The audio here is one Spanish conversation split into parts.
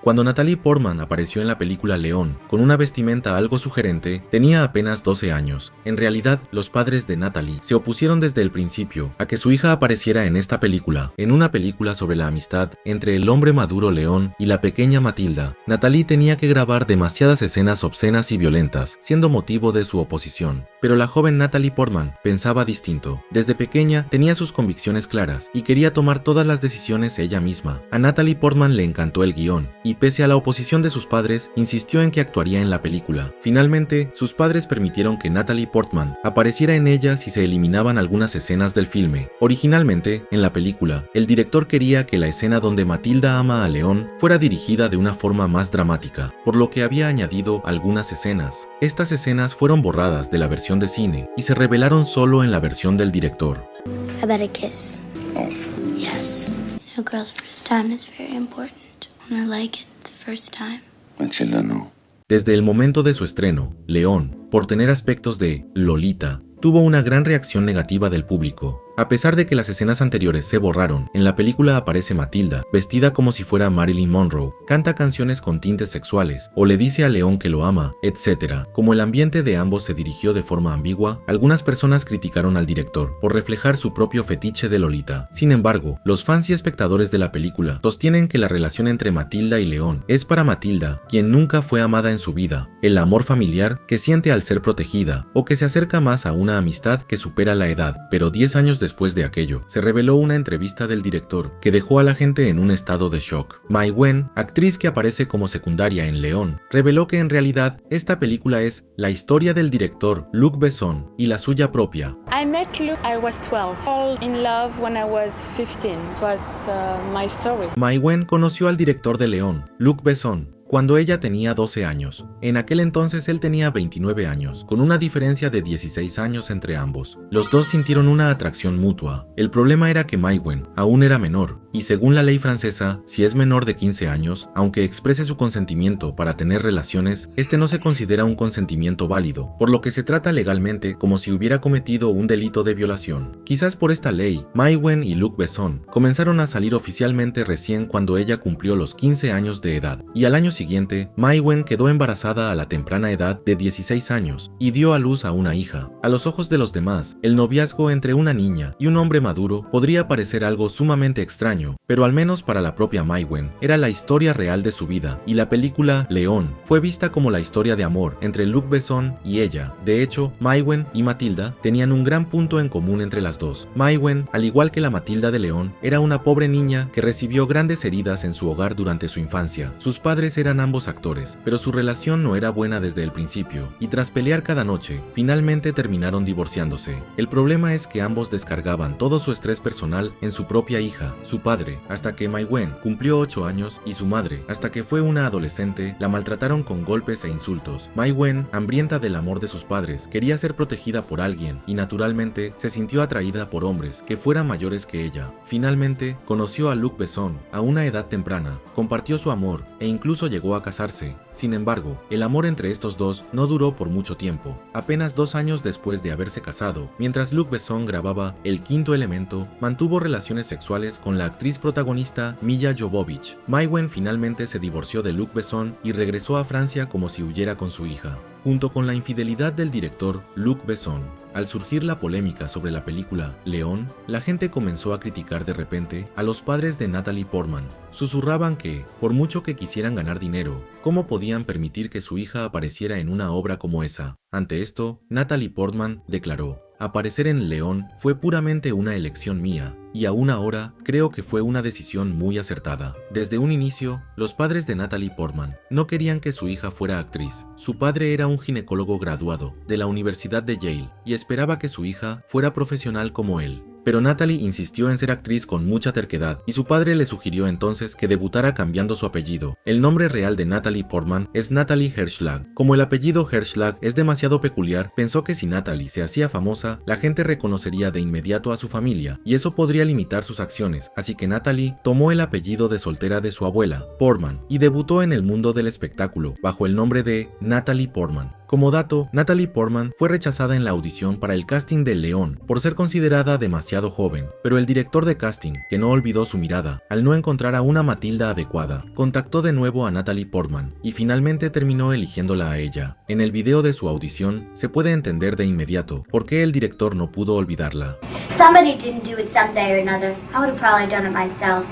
Cuando Natalie Portman apareció en la película León con una vestimenta algo sugerente, tenía apenas 12 años. En realidad, los padres de Natalie se opusieron desde el principio a que su hija apareciera en esta película, en una película sobre la amistad entre el hombre maduro León y la pequeña Matilda. Natalie tenía que grabar demasiadas escenas obscenas y violentas, siendo motivo de su oposición. Pero la joven Natalie Portman pensaba distinto. Desde pequeña tenía sus convicciones claras y quería tomar todas las decisiones ella misma. A Natalie Portman le encantó el guión y pese a la oposición de sus padres, insistió en que actuaría en la película. Finalmente, sus padres permitieron que Natalie Portman apareciera en ella si se eliminaban algunas escenas del filme. Originalmente, en la película, el director quería que la escena donde Matilda ama a León fuera dirigida de una forma más dramática, por lo que había añadido algunas escenas. Estas escenas fueron borradas de la versión de cine y se revelaron solo en la versión del director. How about a kiss? Oh. Yes. A girl's first time is very important. And I like it the first time. Matilda, no. Desde el momento de su estreno, León, por tener aspectos de Lolita, tuvo una gran reacción negativa del público. A pesar de que las escenas anteriores se borraron, en la película aparece Matilda, vestida como si fuera Marilyn Monroe, canta canciones con tintes sexuales, o le dice a León que lo ama, etc. Como el ambiente de ambos se dirigió de forma ambigua, algunas personas criticaron al director por reflejar su propio fetiche de Lolita. Sin embargo, los fans y espectadores de la película sostienen que la relación entre Matilda y León es para Matilda, quien nunca fue amada en su vida, el amor familiar que siente al ser protegida, o que se acerca más a una amistad que supera la edad, pero 10 años después de aquello, se reveló una entrevista del director que dejó a la gente en un estado de shock. Mai Wen, actriz que aparece como secundaria en León, reveló que en realidad esta película es la historia del director Luc Besson y la suya propia. I met Luc, I was 12. Fall in love when I was 15. It was my story. Mai Wen conoció al director de León, Luc Besson, cuando ella tenía 12 años. En aquel entonces él tenía 29 años, con una diferencia de 16 años entre ambos. Los dos sintieron una atracción mutua. El problema era que Mai Wen aún era menor, y según la ley francesa, si es menor de 15 años, aunque exprese su consentimiento para tener relaciones, este no se considera un consentimiento válido, por lo que se trata legalmente como si hubiera cometido un delito de violación. Quizás por esta ley, Mai Wen y Luc Besson comenzaron a salir oficialmente recién cuando ella cumplió los 15 años de edad, y al año siguiente, Mai Wen quedó embarazada a la temprana edad de 16 años y dio a luz a una hija. A los ojos de los demás, el noviazgo entre una niña y un hombre maduro podría parecer algo sumamente extraño, pero al menos para la propia Mai Wen era la historia real de su vida, y la película León fue vista como la historia de amor entre Luc Besson y ella. De hecho, Mai Wen y Matilda tenían un gran punto en común entre las dos. Mai Wen, al igual que la Matilda de León, era una pobre niña que recibió grandes heridas en su hogar durante su infancia. Sus padres eran ambos actores, pero su relación no era buena desde el principio, y tras pelear cada noche, finalmente terminaron divorciándose. El problema es que ambos descargaban todo su estrés personal en su propia hija, su padre, hasta que Mai Wen cumplió 8 años, y su madre, hasta que fue una adolescente, la maltrataron con golpes e insultos. Mai Wen, hambrienta del amor de sus padres, quería ser protegida por alguien, y naturalmente se sintió atraída por hombres que fueran mayores que ella. Finalmente, conoció a Luc Besson a una edad temprana, compartió su amor, e incluso llegó a casarse. Sin embargo, el amor entre estos dos no duró por mucho tiempo. Apenas 2 años después de haberse casado, mientras Luc Besson grababa El Quinto Elemento, mantuvo relaciones sexuales con la actriz protagonista Milla Jovovich. Mai Wen finalmente se divorció de Luc Besson y regresó a Francia como si huyera con su hija. Junto con la infidelidad del director Luc Besson, al surgir la polémica sobre la película León, la gente comenzó a criticar de repente a los padres de Natalie Portman. Susurraban que, por mucho que quisieran ganar dinero, ¿cómo podían permitir que su hija apareciera en una obra como esa? Ante esto, Natalie Portman declaró: aparecer en León fue puramente una elección mía, y aún ahora creo que fue una decisión muy acertada. Desde un inicio, los padres de Natalie Portman no querían que su hija fuera actriz. Su padre era un ginecólogo graduado de la Universidad de Yale y esperaba que su hija fuera profesional como él. Pero Natalie insistió en ser actriz con mucha terquedad y su padre le sugirió entonces que debutara cambiando su apellido. El nombre real de Natalie Portman es Natalie Herzschlag. Como el apellido Herzschlag es demasiado peculiar, pensó que si Natalie se hacía famosa, la gente reconocería de inmediato a su familia y eso podría limitar sus acciones, así que Natalie tomó el apellido de soltera de su abuela, Portman, y debutó en el mundo del espectáculo bajo el nombre de Natalie Portman. Como dato, Natalie Portman fue rechazada en la audición para el casting de León por ser considerada demasiado demasiado joven, pero el director de casting, que no olvidó su mirada, al no encontrar a una Matilda adecuada, contactó de nuevo a Natalie Portman y finalmente terminó eligiéndola a ella. En el video de su audición se puede entender de inmediato por qué el director no pudo olvidarla. Somebody didn't do it someday or another. I would have probably done it myself.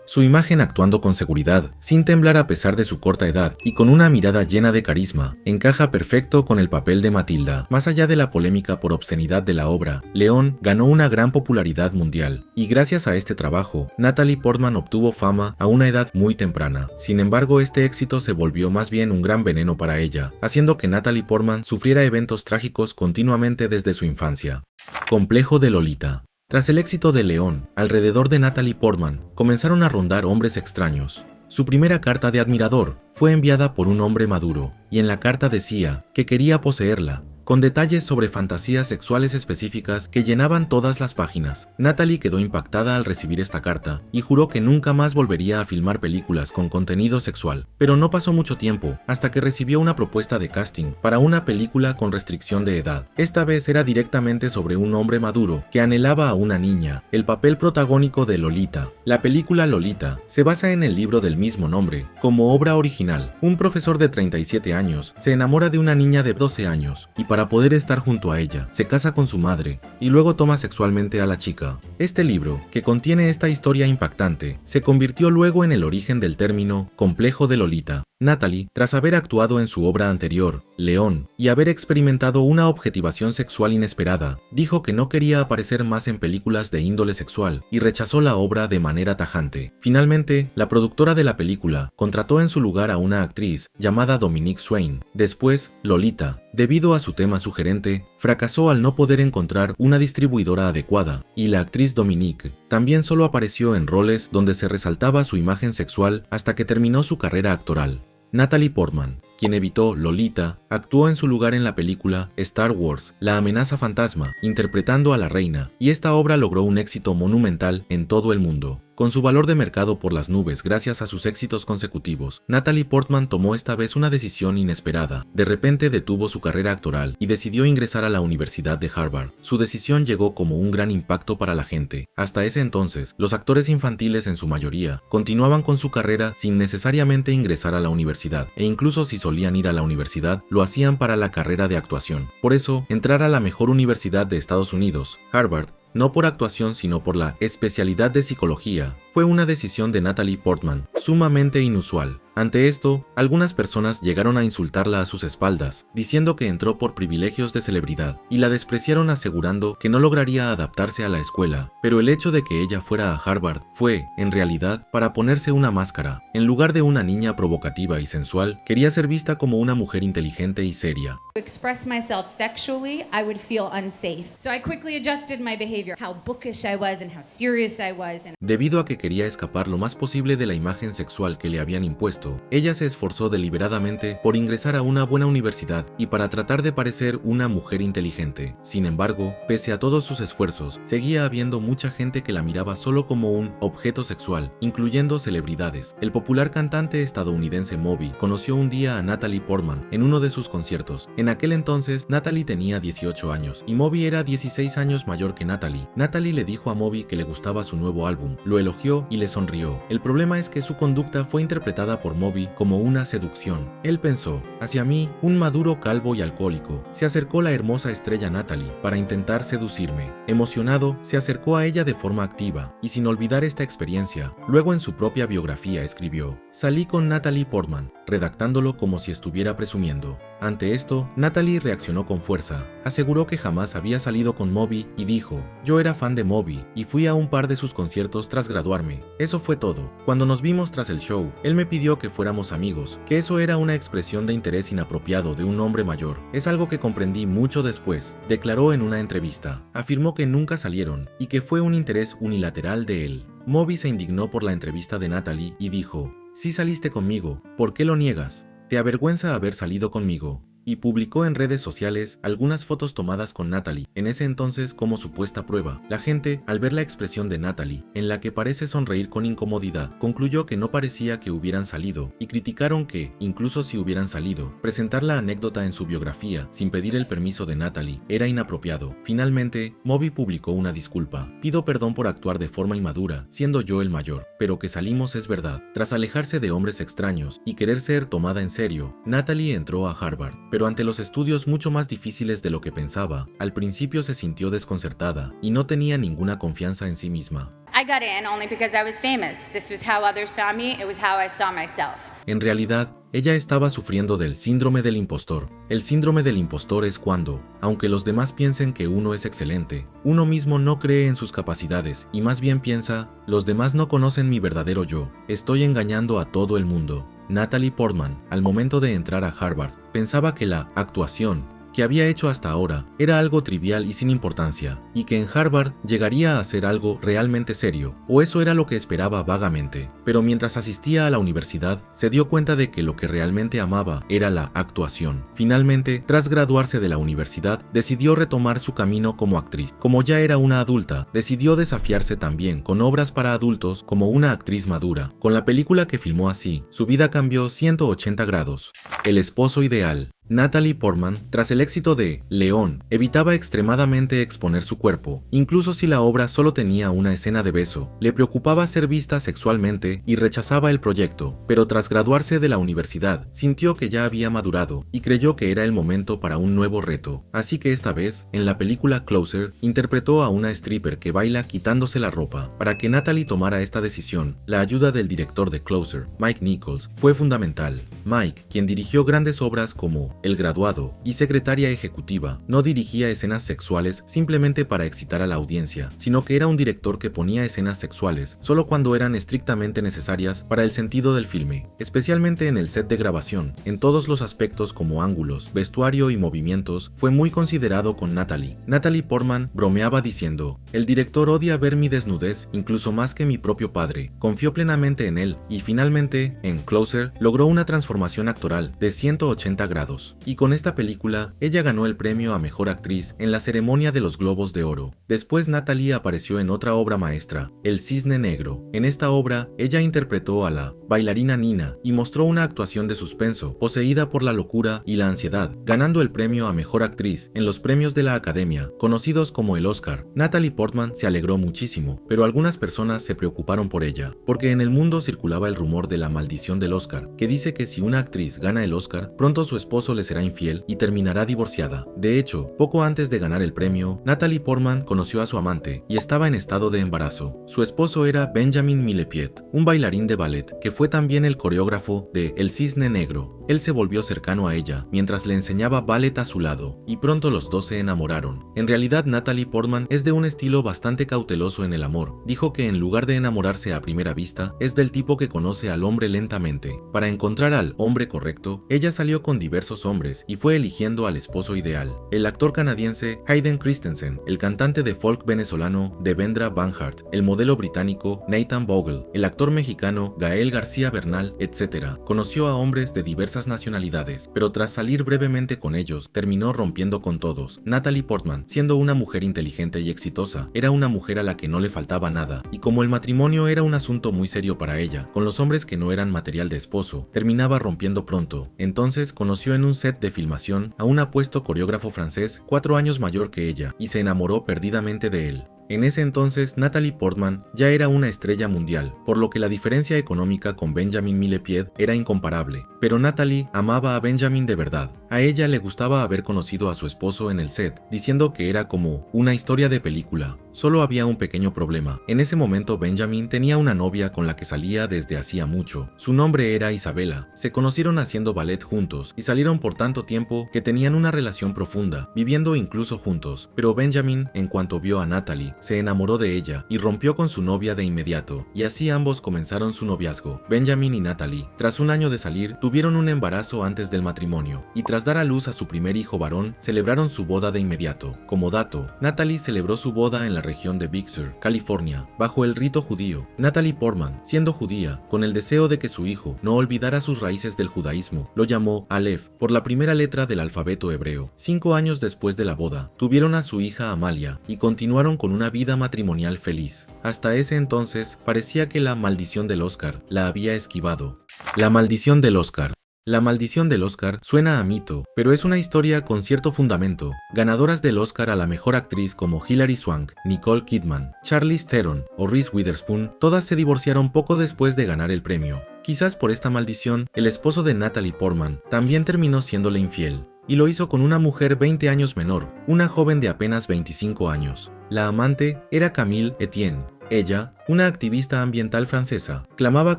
Su imagen actuando con seguridad, sin temblar a pesar de su corta edad y con una mirada llena de carisma, encaja perfecto con el papel de Matilda. Más allá de la polémica por obscenidad de la obra, León ganó una gran popularidad mundial, y gracias a este trabajo, Natalie Portman obtuvo fama a una edad muy temprana. Sin embargo, este éxito se volvió más bien un gran veneno para ella, haciendo que Natalie Portman sufriera eventos trágicos continuamente desde su infancia. Complejo de Lolita. Tras el éxito de León, alrededor de Natalie Portman comenzaron a rondar hombres extraños. Su primera carta de admirador fue enviada por un hombre maduro, y en la carta decía que quería poseerla, con detalles sobre fantasías sexuales específicas que llenaban todas las páginas. Natalie quedó impactada al recibir esta carta y juró que nunca más volvería a filmar películas con contenido sexual. Pero no pasó mucho tiempo hasta que recibió una propuesta de casting para una película con restricción de edad. Esta vez era directamente sobre un hombre maduro que anhelaba a una niña, el papel protagónico de Lolita. La película Lolita se basa en el libro del mismo nombre. Como obra original, un profesor de 37 años se enamora de una niña de 12 años y para poder estar junto a ella, se casa con su madre y luego toma sexualmente a la chica. Este libro, que contiene esta historia impactante, se convirtió luego en el origen del término complejo de Lolita. Natalie, tras haber actuado en su obra anterior, León, y haber experimentado una objetivación sexual inesperada, dijo que no quería aparecer más en películas de índole sexual y rechazó la obra de manera tajante. Finalmente, la productora de la película contrató en su lugar a una actriz llamada Dominique Swain. Después, Lolita, debido a su tema sugerente, fracasó al no poder encontrar una distribuidora adecuada, y la actriz Dominique también solo apareció en roles donde se resaltaba su imagen sexual hasta que terminó su carrera actoral. Natalie Portman, quien evitó Lolita, actuó en su lugar en la película Star Wars: La amenaza fantasma, interpretando a la reina, y esta obra logró un éxito monumental en todo el mundo. Con su valor de mercado por las nubes gracias a sus éxitos consecutivos, Natalie Portman tomó esta vez una decisión inesperada. De repente detuvo su carrera actoral y decidió ingresar a la Universidad de Harvard. Su decisión llegó como un gran impacto para la gente. Hasta ese entonces, los actores infantiles en su mayoría continuaban con su carrera sin necesariamente ingresar a la universidad, e incluso si solían ir a la universidad, lo hacían para la carrera de actuación. Por eso, entrar a la mejor universidad de Estados Unidos, Harvard, no por actuación sino por la especialidad de psicología, fue una decisión de Natalie Portman sumamente inusual. Ante esto, algunas personas llegaron a insultarla a sus espaldas, diciendo que entró por privilegios de celebridad, y la despreciaron asegurando que no lograría adaptarse a la escuela. Pero el hecho de que ella fuera a Harvard fue, en realidad, para ponerse una máscara. En lugar de una niña provocativa y sensual, quería ser vista como una mujer inteligente y seria. To express myself sexually, I would feel unsafe. So I quickly adjusted my behavior, how bookish I was and how serious I was. Debido a que quería escapar lo más posible de la imagen sexual que le habían impuesto, ella se esforzó deliberadamente por ingresar a una buena universidad y para tratar de parecer una mujer inteligente. Sin embargo, pese a todos sus esfuerzos, seguía habiendo mucha gente que la miraba solo como un objeto sexual, incluyendo celebridades. El popular cantante estadounidense Moby conoció un día a Natalie Portman en uno de sus conciertos. En aquel entonces, Natalie tenía 18 años y Moby era 16 años mayor que Natalie. Natalie le dijo a Moby que le gustaba su nuevo álbum, lo elogió y le sonrió. El problema es que su conducta fue interpretada por Moby como una seducción. Él pensó, hacia mí, un maduro calvo y alcohólico. Se acercó la hermosa estrella Natalie para intentar seducirme. Emocionado, se acercó a ella de forma activa y sin olvidar esta experiencia. Luego en su propia biografía escribió, salí con Natalie Portman, redactándolo como si estuviera presumiendo. Ante esto, Natalie reaccionó con fuerza, aseguró que jamás había salido con Moby y dijo, yo era fan de Moby y fui a un par de sus conciertos tras graduarme. Eso fue todo. Cuando nos vimos tras el show, él me pidió que fuéramos amigos, que eso era una expresión de interés inapropiado de un hombre mayor. Es algo que comprendí mucho después, declaró en una entrevista. Afirmó que nunca salieron y que fue un interés unilateral de él. Moby se indignó por la entrevista de Natalie y dijo, sí saliste conmigo, ¿por qué lo niegas? ¿Te avergüenza haber salido conmigo? y publicó en redes sociales algunas fotos tomadas con Natalie, en ese entonces como supuesta prueba. La gente, al ver la expresión de Natalie, en la que parece sonreír con incomodidad, concluyó que no parecía que hubieran salido, y criticaron que, incluso si hubieran salido, presentar la anécdota en su biografía sin pedir el permiso de Natalie era inapropiado. Finalmente, Moby publicó una disculpa: pido perdón por actuar de forma inmadura, siendo yo el mayor, pero que salimos es verdad. Tras alejarse de hombres extraños y querer ser tomada en serio, Natalie entró a Harvard, pero ante los estudios mucho más difíciles de lo que pensaba, al principio se sintió desconcertada y no tenía ninguna confianza en sí misma. I got in only because I was famous. This was how others saw me, it was how I saw myself. En realidad, ella estaba sufriendo del síndrome del impostor. El síndrome del impostor es cuando, aunque los demás piensen que uno es excelente, uno mismo no cree en sus capacidades y más bien piensa, los demás no conocen mi verdadero yo, estoy engañando a todo el mundo. Natalie Portman, al momento de entrar a Harvard, pensaba que la actuación que había hecho hasta ahora era algo trivial y sin importancia, y que en Harvard llegaría a ser algo realmente serio, o eso era lo que esperaba vagamente. Pero mientras asistía a la universidad, se dio cuenta de que lo que realmente amaba era la actuación. Finalmente, tras graduarse de la universidad, decidió retomar su camino como actriz. Como ya era una adulta, decidió desafiarse también con obras para adultos como una actriz madura. Con la película que filmó así, su vida cambió 180 grados. El esposo ideal. Natalie Portman, tras el éxito de León, evitaba extremadamente exponer su cuerpo, incluso si la obra solo tenía una escena de beso. Le preocupaba ser vista sexualmente y rechazaba el proyecto, pero tras graduarse de la universidad, sintió que ya había madurado y creyó que era el momento para un nuevo reto. Así que esta vez, en la película Closer, interpretó a una stripper que baila quitándose la ropa. Para que Natalie tomara esta decisión, la ayuda del director de Closer, Mike Nichols, fue fundamental. Mike, quien dirigió grandes obras como El Graduado y Secretaria Ejecutiva, no dirigía escenas sexuales simplemente para excitar a la audiencia, sino que era un director que ponía escenas sexuales solo cuando eran estrictamente necesarias para el sentido del filme, especialmente en el set de grabación. En todos los aspectos como ángulos, vestuario y movimientos, fue muy considerado con Natalie. Natalie Portman bromeaba diciendo: el director odia ver mi desnudez incluso más que mi propio padre. Confió plenamente en él y finalmente, en Closer, logró una transformación actoral de 180 grados. Y con esta película, ella ganó el premio a Mejor Actriz en la ceremonia de los Globos de Oro. Después Natalie apareció en otra obra maestra, El Cisne Negro. En esta obra, ella interpretó a la bailarina Nina y mostró una actuación de suspenso, poseída por la locura y la ansiedad, ganando el premio a Mejor Actriz en los premios de la Academia, conocidos como el Oscar. Natalie Portman se alegró muchísimo, pero algunas personas se preocuparon por ella, porque en el mundo circulaba el rumor de la maldición del Oscar, que dice que si una actriz gana el Oscar, pronto su esposo le será infiel y terminará divorciada. De hecho, poco antes de ganar el premio, Natalie Portman conoció a su amante y estaba en estado de embarazo. Su esposo era Benjamin Millepied, un bailarín de ballet que fue también el coreógrafo de El Cisne Negro. Él se volvió cercano a ella mientras le enseñaba ballet a su lado y pronto los dos se enamoraron. En realidad, Natalie Portman es de un estilo bastante cauteloso en el amor. Dijo que en lugar de enamorarse a primera vista, es del tipo que conoce al hombre lentamente. Para encontrar al hombre correcto, ella salió con diversos hombres y fue eligiendo al esposo ideal. El actor canadiense Hayden Christensen, el cantante de folk venezolano Devendra Banhart, el modelo británico Nathan Bogle, el actor mexicano Gael García Bernal, etc. Conoció a hombres de diversas nacionalidades, pero tras salir brevemente con ellos, terminó rompiendo con todos. Natalie Portman, siendo una mujer inteligente y exitosa, era una mujer a la que no le faltaba nada, y como el matrimonio era un asunto muy serio para ella, con los hombres que no eran material de esposo, terminaba rompiendo pronto. Entonces conoció en un set de filmación a un apuesto coreógrafo francés 4 años mayor que ella, y se enamoró perdidamente de él. En ese entonces, Natalie Portman ya era una estrella mundial, por lo que la diferencia económica con Benjamin Millepied era incomparable. Pero Natalie amaba a Benjamin de verdad. A ella le gustaba haber conocido a su esposo en el set, diciendo que era como una historia de película. Solo había un pequeño problema. En ese momento Benjamin tenía una novia con la que salía desde hacía mucho. Su nombre era Isabela. Se conocieron haciendo ballet juntos y salieron por tanto tiempo que tenían una relación profunda, viviendo incluso juntos. Pero Benjamin, en cuanto vio a Natalie, Natalie se enamoró de ella y rompió con su novia de inmediato, y así ambos comenzaron su noviazgo. Benjamin y Natalie, tras un año de salir, tuvieron un embarazo antes del matrimonio, y tras dar a luz a su primer hijo varón, celebraron su boda de inmediato. Como dato, Natalie celebró su boda en la región de Big Sur, California, bajo el rito judío. Natalie Portman, siendo judía, con el deseo de que su hijo no olvidara sus raíces del judaísmo, lo llamó Aleph, por la primera letra del alfabeto hebreo. 5 años después de la boda, tuvieron a su hija Amalia y continuaron con una vida matrimonial feliz. Hasta ese entonces, parecía que la maldición del Oscar la había esquivado. La maldición del Oscar. La maldición del Oscar suena a mito, pero es una historia con cierto fundamento. Ganadoras del Oscar a la mejor actriz como Hilary Swank, Nicole Kidman, Charlize Theron o Reese Witherspoon, todas se divorciaron poco después de ganar el premio. Quizás por esta maldición, el esposo de Natalie Portman también terminó siéndole infiel, y lo hizo con una mujer 20 años menor, una joven de apenas 25 años. La amante era Camille Etienne. Ella, una activista ambiental francesa, clamaba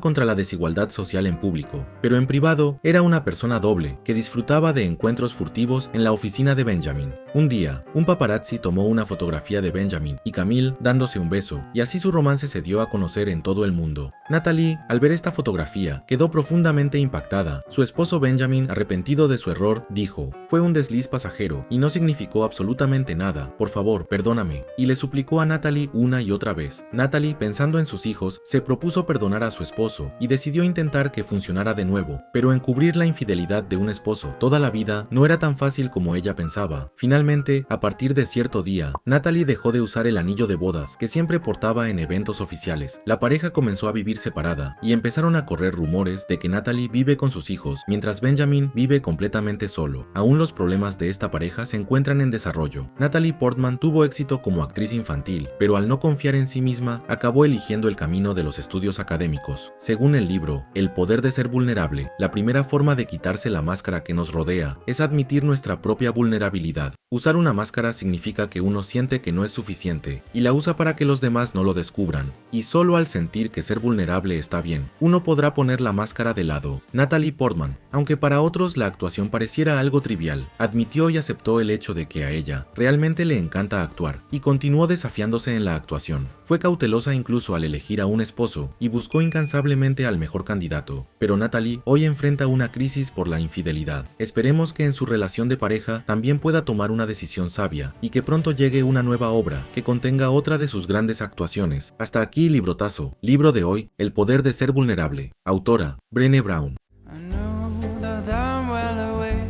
contra la desigualdad social en público, pero en privado era una persona doble que disfrutaba de encuentros furtivos en la oficina de Benjamin. Un día, un paparazzi tomó una fotografía de Benjamin y Camille dándose un beso, y así su romance se dio a conocer en todo el mundo. Natalie, al ver esta fotografía, quedó profundamente impactada. Su esposo Benjamin, arrepentido de su error, dijo: "Fue un desliz pasajero y no significó absolutamente nada. Por favor, perdóname", y le suplicó a Natalie una y otra vez. Natalie, pensando en sus hijos, se propuso perdonar a su esposo y decidió intentar que funcionara de nuevo, pero encubrir la infidelidad de un esposo toda la vida no era tan fácil como ella pensaba. Finalmente, a partir de cierto día, Natalie dejó de usar el anillo de bodas que siempre portaba en eventos oficiales. La pareja comenzó a vivir separada y empezaron a correr rumores de que Natalie vive con sus hijos mientras Benjamin vive completamente solo. Aún los problemas de esta pareja se encuentran en desarrollo. Natalie Portman tuvo éxito como actriz infantil, pero al no confiar en sí misma, acabó eligiendo el camino de los estudios académicos. Según el libro El poder de ser vulnerable, la primera forma de quitarse la máscara que nos rodea es admitir nuestra propia vulnerabilidad. Usar una máscara significa que uno siente que no es suficiente y la usa para que los demás no lo descubran. Y solo al sentir que ser vulnerable está bien, uno podrá poner la máscara de lado. Natalie Portman, aunque para otros la actuación pareciera algo trivial, admitió y aceptó el hecho de que a ella realmente le encanta actuar y continuó desafiándose en la actuación. Fue cautelosa incluso al elegir a un esposo y buscó incansablemente al mejor candidato, pero Natalie hoy enfrenta una crisis por la infidelidad. Esperemos que en su relación de pareja también pueda tomar una decisión sabia y que pronto llegue una nueva obra que contenga otra de sus grandes actuaciones. Hasta aquí Librotazo. Libro de hoy: El poder de ser vulnerable. Autora: Brené Brown. I know that I'm well away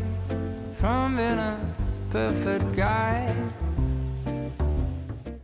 from being a perfect guy.